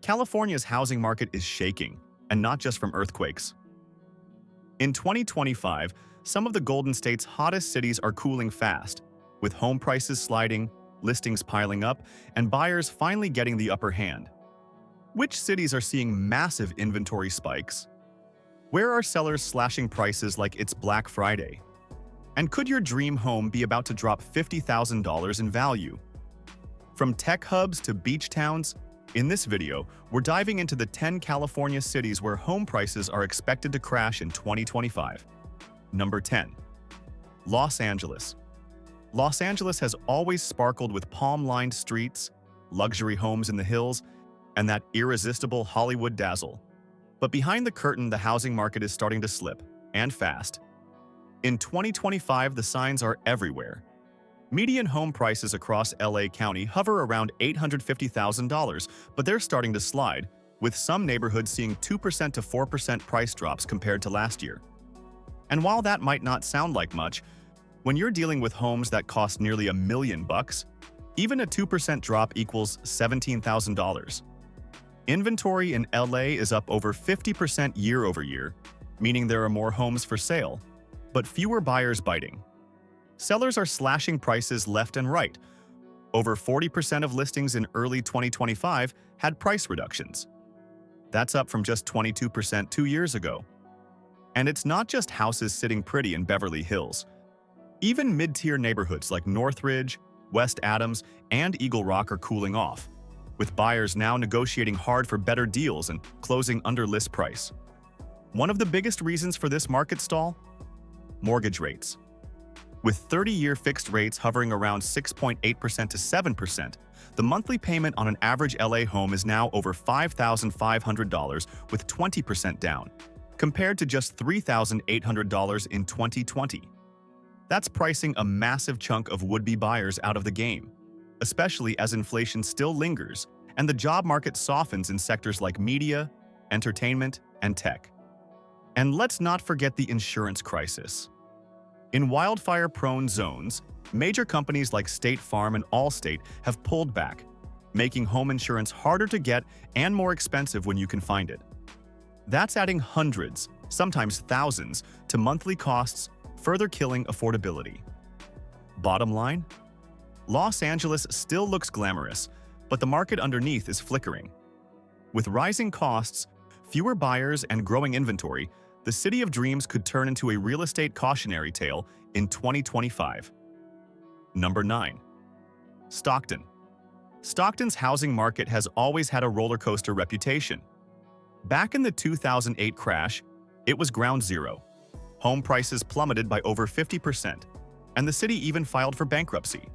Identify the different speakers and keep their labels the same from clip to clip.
Speaker 1: California's housing market is shaking, and not just from earthquakes. In 2025, some of the Golden State's hottest cities are cooling fast, with home prices sliding, listings piling up, and buyers finally getting the upper hand. Which cities are seeing massive inventory spikes? Where are sellers slashing prices like it's Black Friday? And could your dream home be about to drop $50,000 in value? From tech hubs to beach towns, in this video, we're diving into the 10 California cities where home prices are expected to crash in 2025. Number 10. Los Angeles. Los Angeles has always sparkled with palm-lined streets, luxury homes in the hills, and that irresistible Hollywood dazzle. But behind the curtain, the housing market is starting to slip, and fast. In 2025, the signs are everywhere. Median home prices across LA County hover around $850,000, but they're starting to slide, with some neighborhoods seeing 2% to 4% price drops compared to last year. And while that might not sound like much, when you're dealing with homes that cost nearly $1 million, even a 2% drop equals $17,000. Inventory in LA is up over 50% year over year, meaning there are more homes for sale, but fewer buyers biting. Sellers are slashing prices left and right. Over 40% of listings in early 2025 had price reductions. That's up from just 22% 2 years ago. And it's not just houses sitting pretty in Beverly Hills. Even mid-tier neighborhoods like Northridge, West Adams, and Eagle Rock are cooling off, with buyers now negotiating hard for better deals and closing under list price. One of the biggest reasons for this market stall? Mortgage rates. With 30-year fixed rates hovering around 6.8% to 7%, the monthly payment on an average LA home is now over $5,500 with 20% down, compared to just $3,800 in 2020. That's pricing a massive chunk of would-be buyers out of the game, especially as inflation still lingers and the job market softens in sectors like media, entertainment, and tech. And let's not forget the insurance crisis. In wildfire-prone zones, major companies like State Farm and Allstate have pulled back, making home insurance harder to get and more expensive when you can find it. That's adding hundreds, sometimes thousands, to monthly costs, further killing affordability. Bottom line? Los Angeles still looks glamorous, but the market underneath is flickering. With rising costs, fewer buyers, and growing inventory, the City of Dreams could turn into a real estate cautionary tale in 2025. Number 9. Stockton. Stockton's housing market has always had a roller coaster reputation. Back in the 2008 crash, it was ground zero. Home prices plummeted by over 50%, and the city even filed for bankruptcy.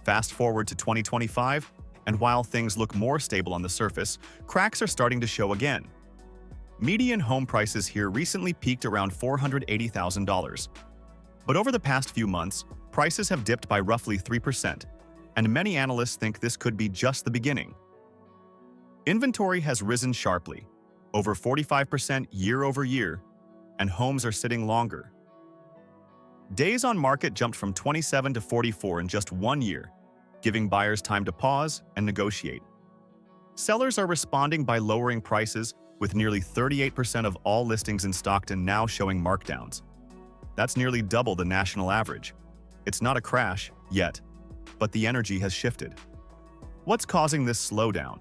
Speaker 1: Fast forward to 2025, and while things look more stable on the surface, cracks are starting to show again. Median home prices here recently peaked around $480,000. But over the past few months, prices have dipped by roughly 3%, and many analysts think this could be just the beginning. Inventory has risen sharply, over 45% year over year, and homes are sitting longer. Days on market jumped from 27 to 44 in just 1 year, giving buyers time to pause and negotiate. Sellers are responding by lowering prices, with nearly 38% of all listings in Stockton now showing markdowns. That's nearly double the national average. It's not a crash yet, but the energy has shifted. What's causing this slowdown?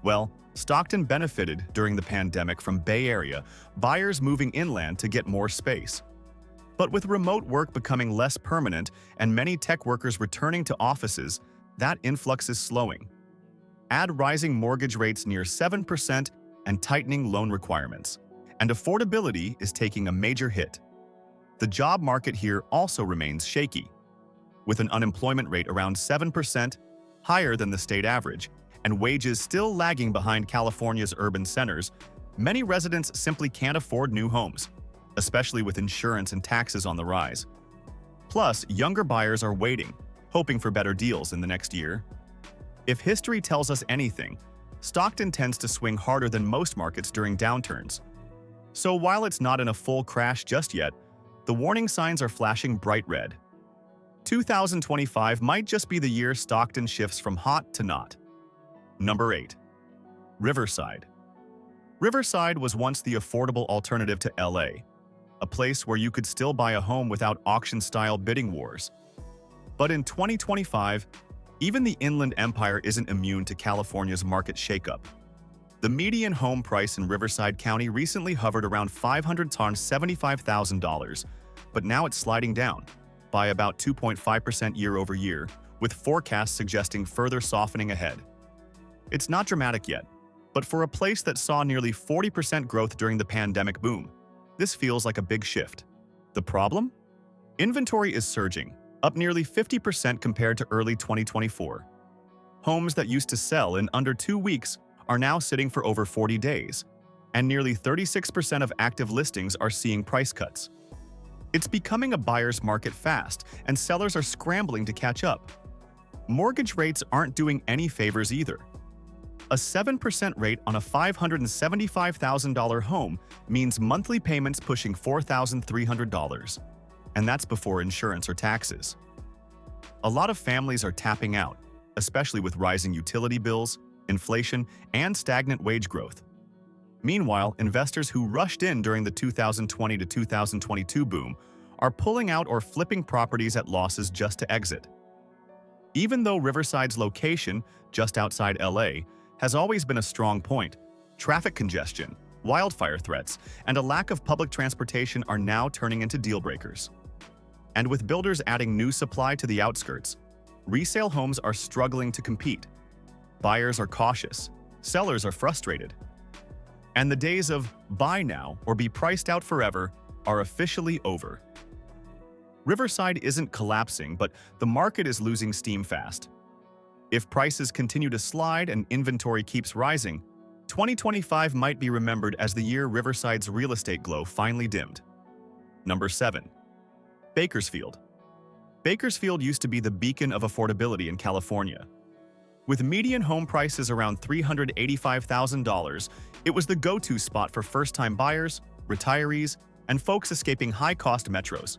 Speaker 1: Well, Stockton benefited during the pandemic from Bay Area buyers moving inland to get more space. But with remote work becoming less permanent and many tech workers returning to offices, that influx is slowing. Add rising mortgage rates near 7% and tightening loan requirements, and affordability is taking a major hit. The job market here also remains shaky, with an unemployment rate around 7%, higher than the state average, and wages still lagging behind California's urban centers. Many residents simply can't afford new homes, especially with insurance and taxes on the rise. Plus, younger buyers are waiting, hoping for better deals in the next year. If history tells us anything, Stockton tends to swing harder than most markets during downturns. So while it's not in a full crash just yet, the warning signs are flashing bright red. 2025 might just be the year Stockton shifts from hot to not. Number 8. Riverside. Riverside was once the affordable alternative to LA, a place where you could still buy a home without auction-style bidding wars. But in 2025, even the Inland Empire isn't immune to California's market shakeup. The median home price in Riverside County recently hovered around $575,000, but now it's sliding down by about 2.5% year over year, with forecasts suggesting further softening ahead. It's not dramatic yet, but for a place that saw nearly 40% growth during the pandemic boom, this feels like a big shift. The problem? Inventory is surging, up nearly 50% compared to early 2024. Homes that used to sell in under 2 weeks are now sitting for over 40 days, and nearly 36% of active listings are seeing price cuts. It's becoming a buyer's market fast, and sellers are scrambling to catch up. Mortgage rates aren't doing any favors either. A 7% rate on a $575,000 home means monthly payments pushing $4,300, and that's before insurance or taxes. A lot of families are tapping out, especially with rising utility bills, inflation, and stagnant wage growth. Meanwhile, investors who rushed in during the 2020 to 2022 boom are pulling out or flipping properties at losses just to exit. Even though Riverside's location, just outside LA, has always been a strong point, traffic congestion, wildfire threats, and a lack of public transportation are now turning into deal breakers. And with builders adding new supply to the outskirts, resale homes are struggling to compete. Buyers are cautious, sellers are frustrated. And the days of buy now or be priced out forever are officially over. Riverside isn't collapsing, but the market is losing steam fast. If prices continue to slide and inventory keeps rising, 2025 might be remembered as the year Riverside's real estate glow finally dimmed. Number 7. Bakersfield. Bakersfield used to be the beacon of affordability in California. With median home prices around $385,000, it was the go-to spot for first-time buyers, retirees, and folks escaping high-cost metros.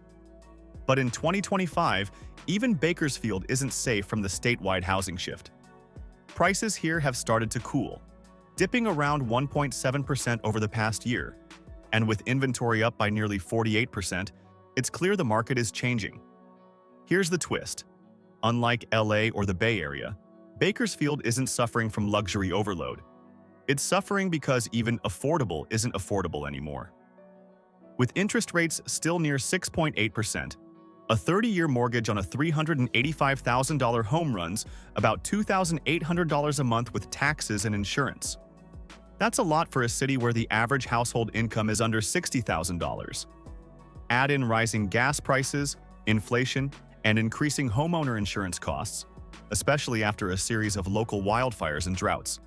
Speaker 1: But in 2025, even Bakersfield isn't safe from the statewide housing shift. Prices here have started to cool, dipping around 1.7% over the past year. And with inventory up by nearly 48%, it's clear the market is changing. Here's the twist. Unlike LA or the Bay Area, Bakersfield isn't suffering from luxury overload. It's suffering because even affordable isn't affordable anymore. With interest rates still near 6.8%, a 30-year mortgage on a $385,000 home runs about $2,800 a month with taxes and insurance. That's a lot for a city where the average household income is under $60,000. Add in rising gas prices, inflation, and increasing homeowner insurance costs, especially after a series of local wildfires and droughts.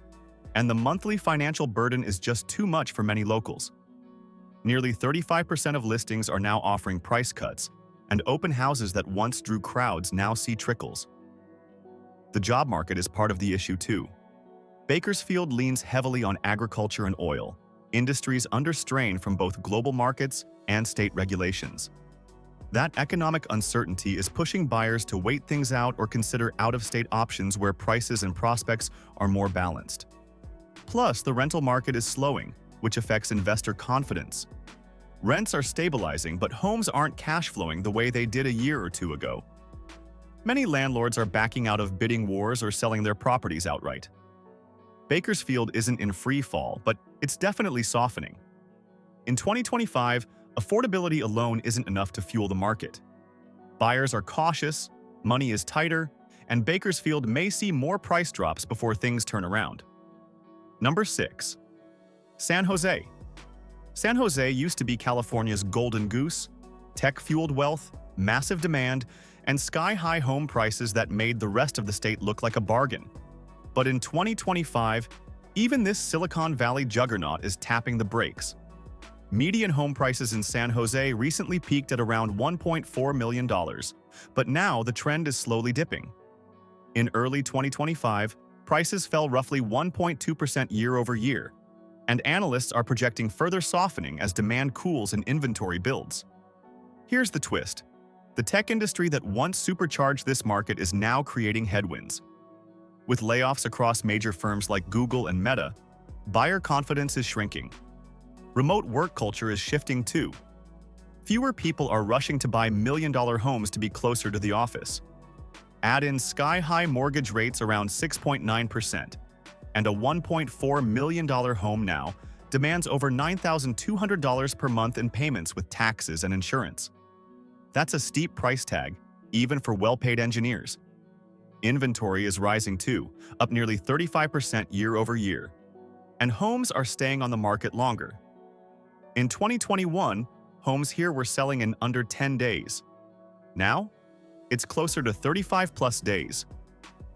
Speaker 1: And the monthly financial burden is just too much for many locals. Nearly 35% of listings are now offering price cuts, and open houses that once drew crowds now see trickles. The job market is part of the issue too. Bakersfield leans heavily on agriculture and oil, industries under strain from both global markets and state regulations. That economic uncertainty is pushing buyers to wait things out or consider out-of-state options where prices and prospects are more balanced. Plus, the rental market is slowing, which affects investor confidence. Rents are stabilizing, but homes aren't cash flowing the way they did a year or two ago. Many landlords are backing out of bidding wars or selling their properties outright. Bakersfield isn't in free fall, but it's definitely softening. In 2025, affordability alone isn't enough to fuel the market. Buyers are cautious, money is tighter, and Bakersfield may see more price drops before things turn around. Number 6. San Jose. San Jose used to be California's golden goose, tech-fueled wealth, massive demand, and sky-high home prices that made the rest of the state look like a bargain. But in 2025, even this Silicon Valley juggernaut is tapping the brakes. Median home prices in San Jose recently peaked at around $1.4 million, but now the trend is slowly dipping. In early 2025, prices fell roughly 1.2% year over year, and analysts are projecting further softening as demand cools and inventory builds. Here's the twist. The tech industry that once supercharged this market is now creating headwinds. With layoffs across major firms like Google and Meta, buyer confidence is shrinking. Remote work culture is shifting too. Fewer people are rushing to buy million-dollar homes to be closer to the office. Add in sky-high mortgage rates around 6.9%, and a $1.4 million home now demands over $9,200 per month in payments with taxes and insurance. That's a steep price tag, even for well-paid engineers. Inventory is rising too, up nearly 35% year over year. And homes are staying on the market longer. In 2021, homes here were selling in under 10 days. Now, it's closer to 35-plus days.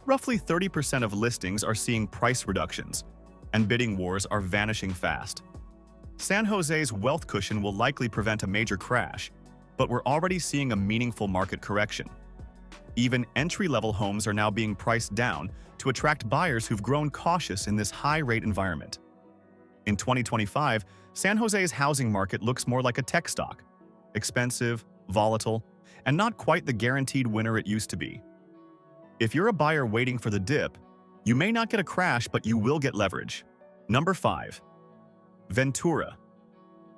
Speaker 1: Roughly 30% of listings are seeing price reductions, and bidding wars are vanishing fast. San Jose's wealth cushion will likely prevent a major crash, but we're already seeing a meaningful market correction. Even entry-level homes are now being priced down to attract buyers who've grown cautious in this high-rate environment. In 2025, San Jose's housing market looks more like a tech stock: expensive, volatile, and not quite the guaranteed winner it used to be. If you're a buyer waiting for the dip, you may not get a crash, but you will get leverage. Number 5. Ventura.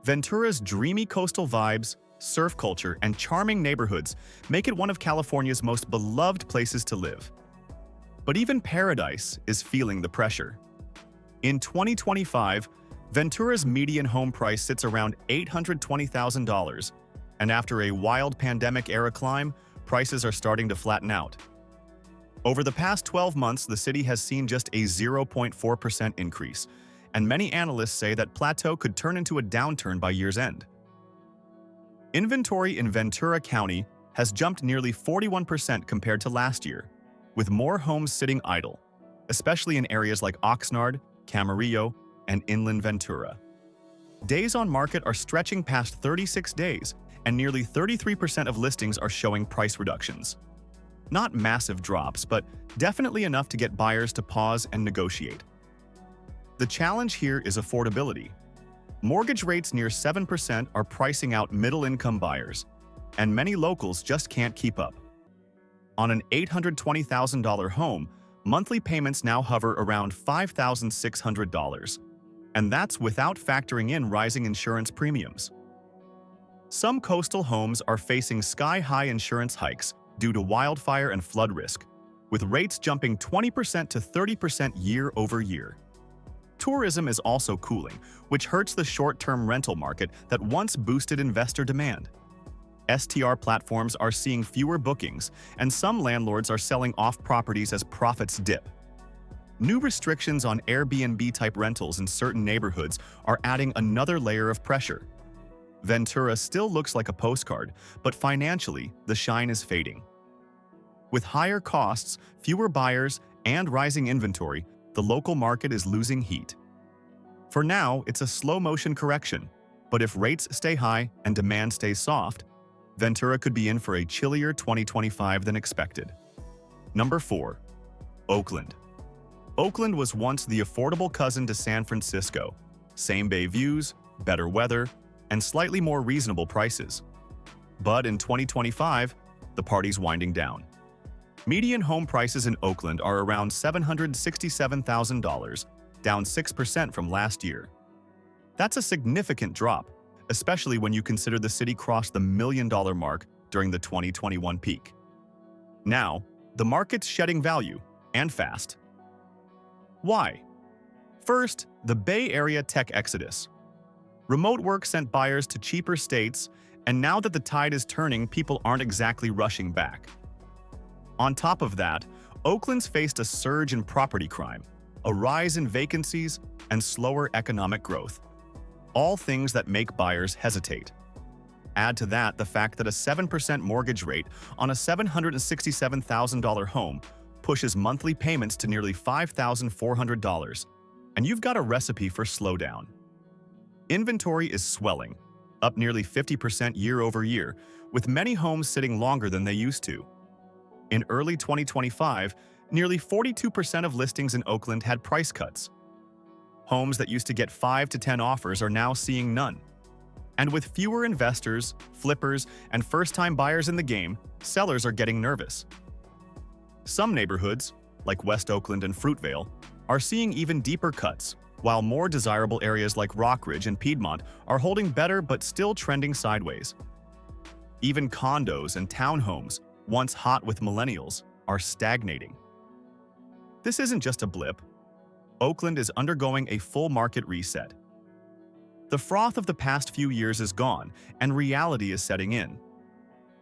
Speaker 1: Ventura's dreamy coastal vibes, surf culture, and charming neighborhoods make it one of California's most beloved places to live. But even paradise is feeling the pressure. In 2025, Ventura's median home price sits around $820,000, and after a wild pandemic-era climb, prices are starting to flatten out. Over the past 12 months, the city has seen just a 0.4% increase, and many analysts say that plateau could turn into a downturn by year's end. Inventory in Ventura County has jumped nearly 41% compared to last year, with more homes sitting idle, especially in areas like Oxnard, Camarillo, and inland Ventura. Days on market are stretching past 36 days, and nearly 33% of listings are showing price reductions. Not massive drops, but definitely enough to get buyers to pause and negotiate. The challenge here is affordability. Mortgage rates near 7% are pricing out middle-income buyers, and many locals just can't keep up. On an $820,000 home, monthly payments now hover around $5,600, and that's without factoring in rising insurance premiums. Some coastal homes are facing sky-high insurance hikes due to wildfire and flood risk, with rates jumping 20% to 30% year over year. Tourism is also cooling, which hurts the short-term rental market that once boosted investor demand. STR platforms are seeing fewer bookings, and some landlords are selling off properties as profits dip. New restrictions on Airbnb-type rentals in certain neighborhoods are adding another layer of pressure. Ventura still looks like a postcard, but financially, the shine is fading. With higher costs, fewer buyers, and rising inventory, the local market is losing heat. For now, it's a slow-motion correction, but if rates stay high and demand stays soft, Ventura could be in for a chillier 2025 than expected. Number 4. Oakland. Oakland was once the affordable cousin to San Francisco. Same bay views, better weather, and slightly more reasonable prices. But in 2025, the party's winding down. Median home prices in Oakland are around $767,000, down 6% from last year. That's a significant drop, especially when you consider the city crossed the $1 million mark during the 2021 peak. Now, the market's shedding value, and fast. Why? First, the Bay Area tech exodus. Remote work sent buyers to cheaper states, and now that the tide is turning, people aren't exactly rushing back. On top of that, Oakland's faced a surge in property crime, a rise in vacancies, and slower economic growth. All things that make buyers hesitate. Add to that the fact that a 7% mortgage rate on a $767,000 home pushes monthly payments to nearly $5,400, and you've got a recipe for slowdown. Inventory is swelling, up nearly 50% year over year, with many homes sitting longer than they used to. In early 2025, nearly 42% of listings in Oakland had price cuts. Homes that used to get 5 to 10 offers are now seeing none. And with fewer investors, flippers, and first-time buyers in the game, sellers are getting nervous. Some neighborhoods, like West Oakland and Fruitvale, are seeing even deeper cuts, while more desirable areas like Rockridge and Piedmont are holding better but still trending sideways. Even condos and townhomes, once hot with millennials, are stagnating. This isn't just a blip. Oakland is undergoing a full market reset. The froth of the past few years is gone, and reality is setting in.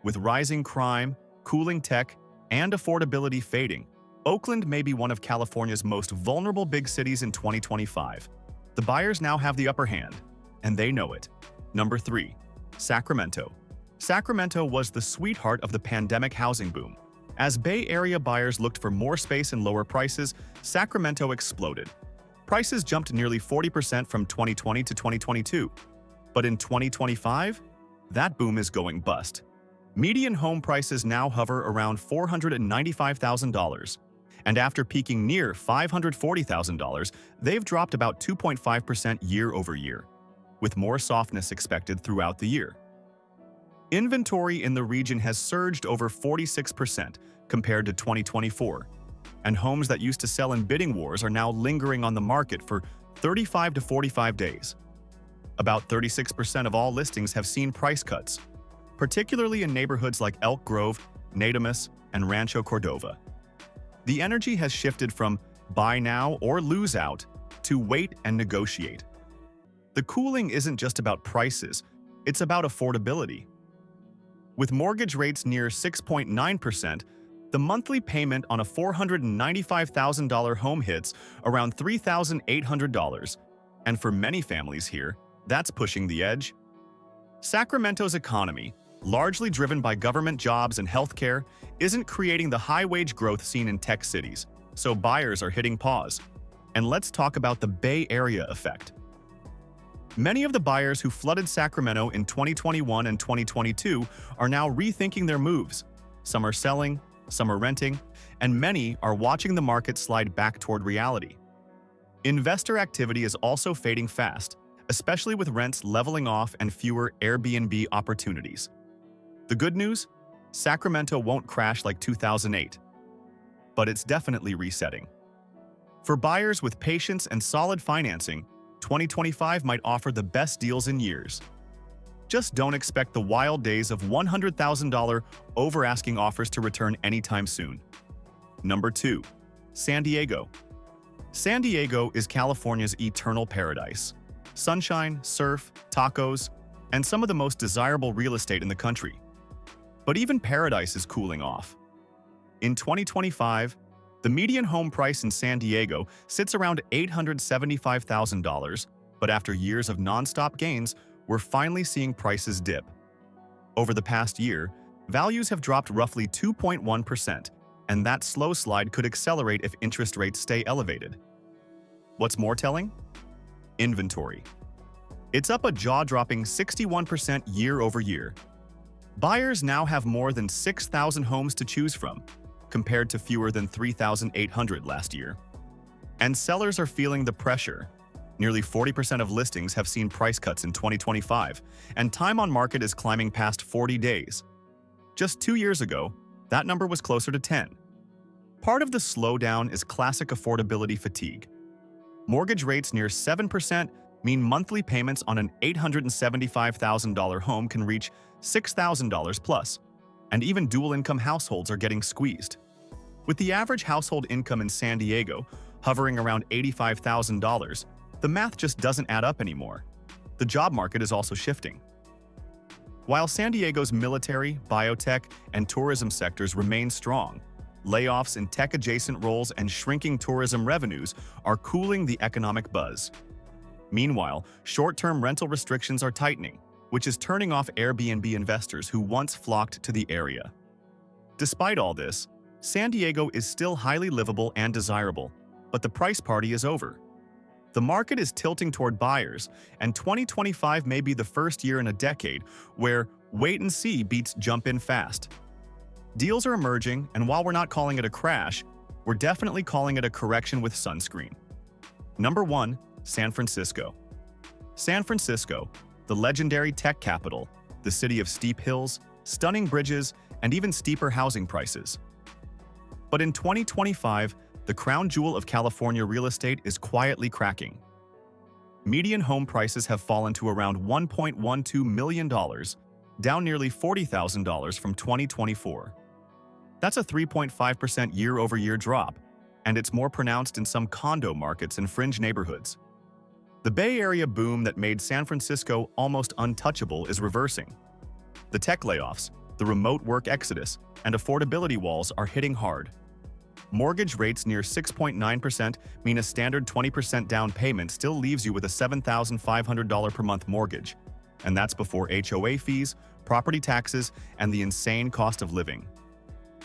Speaker 1: With rising crime, cooling tech, and affordability fading, Oakland may be one of California's most vulnerable big cities in 2025. The buyers now have the upper hand, and they know it. Number 3. Sacramento. Sacramento was the sweetheart of the pandemic housing boom. As Bay Area buyers looked for more space and lower prices, Sacramento exploded. Prices jumped nearly 40% from 2020 to 2022. But in 2025, that boom is going bust. Median home prices now hover around $495,000. And after peaking near $540,000, they've dropped about 2.5% year over year, with more softness expected throughout the year. Inventory in the region has surged over 46% compared to 2024, and homes that used to sell in bidding wars are now lingering on the market for 35 to 45 days. About 36% of all listings have seen price cuts, particularly in neighborhoods like Elk Grove, Natimus, and Rancho Cordova. The energy has shifted from buy now or lose out to wait and negotiate. The cooling isn't just about prices, it's about affordability. With mortgage rates near 6.9%, the monthly payment on a $495,000 home hits around $3,800, and for many families here, that's pushing the edge. Sacramento's economy, largely driven by government jobs and healthcare, isn't creating the high-wage growth seen in tech cities, so buyers are hitting pause. And let's talk about the Bay Area effect. Many of the buyers who flooded Sacramento in 2021 and 2022 are now rethinking their moves. Some are selling, some are renting, and many are watching the market slide back toward reality. Investor activity is also fading fast, especially with rents leveling off and fewer Airbnb opportunities. The good news? Sacramento won't crash like 2008, but it's definitely resetting. For buyers with patience and solid financing, 2025 might offer the best deals in years. Just don't expect the wild days of $100,000 over-asking offers to return anytime soon. Number 2. San Diego. San Diego is California's eternal paradise. Sunshine, surf, tacos, and some of the most desirable real estate in the country. But even paradise is cooling off. In 2025, the median home price in San Diego sits around $875,000, but after years of nonstop gains, we're finally seeing prices dip. Over the past year, values have dropped roughly 2.1%, and that slow slide could accelerate if interest rates stay elevated. What's more telling? Inventory. It's up a jaw-dropping 61% year over year. Buyers now have more than 6,000 homes to choose from, compared to fewer than 3,800 last year. And sellers are feeling the pressure. Nearly 40% of listings have seen price cuts in 2025, and time on market is climbing past 40 days. Just 2 years ago, that number was closer to 10. Part of the slowdown is classic affordability fatigue. Mortgage rates near 7% mean monthly payments on an $875,000 home can reach $6,000 plus, and even dual-income households are getting squeezed. With the average household income in San Diego hovering around $85,000, the math just doesn't add up anymore. The job market is also shifting. While San Diego's military, biotech, and tourism sectors remain strong, layoffs in tech-adjacent roles and shrinking tourism revenues are cooling the economic buzz. Meanwhile, short-term rental restrictions are tightening, which is turning off Airbnb investors who once flocked to the area. Despite all this, San Diego is still highly livable and desirable, but the price party is over. The market is tilting toward buyers, and 2025 may be the first year in a decade where wait and see beats jump in fast. Deals are emerging, and while we're not calling it a crash, we're definitely calling it a correction with sunscreen. Number 1. San Francisco. San Francisco, the legendary tech capital, the city of steep hills, stunning bridges, and even steeper housing prices. But in 2025, the crown jewel of California real estate is quietly cracking. Median home prices have fallen to around $1.12 million, down nearly $40,000 from 2024. That's a 3.5% year-over-year drop, and it's more pronounced in some condo markets and fringe neighborhoods. The Bay Area boom that made San Francisco almost untouchable is reversing. The tech layoffs, the remote work exodus, and affordability walls are hitting hard. Mortgage rates near 6.9% mean a standard 20% down payment still leaves you with a $7,500 per month mortgage, and that's before HOA fees, property taxes, and the insane cost of living.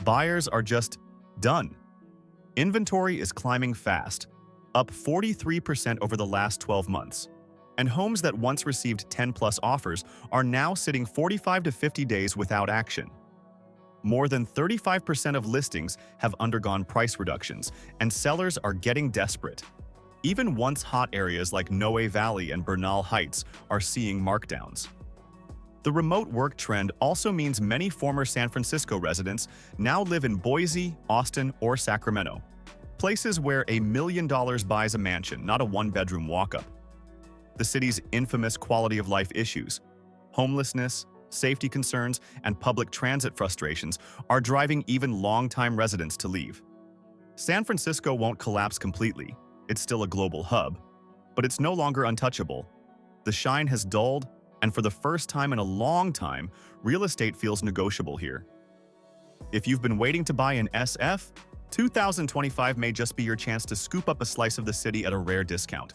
Speaker 1: Buyers are just done. Inventory is climbing fast, up 43% over the last 12 months. And homes that once received 10-plus offers are now sitting 45 to 50 days without action. More than 35% of listings have undergone price reductions, and sellers are getting desperate. Even once hot areas like Noe Valley and Bernal Heights are seeing markdowns. The remote work trend also means many former San Francisco residents now live in Boise, Austin, or Sacramento, places where $1 million buys a mansion, not a one-bedroom walk-up. The city's infamous quality of life issues, homelessness, safety concerns, and public transit frustrations are driving even long-time residents to leave. San Francisco won't collapse completely. It's still a global hub, but it's no longer untouchable. The shine has dulled, and for the first time in a long time, real estate feels negotiable here. If you've been waiting to buy an SF, 2025 may just be your chance to scoop up a slice of the city at a rare discount.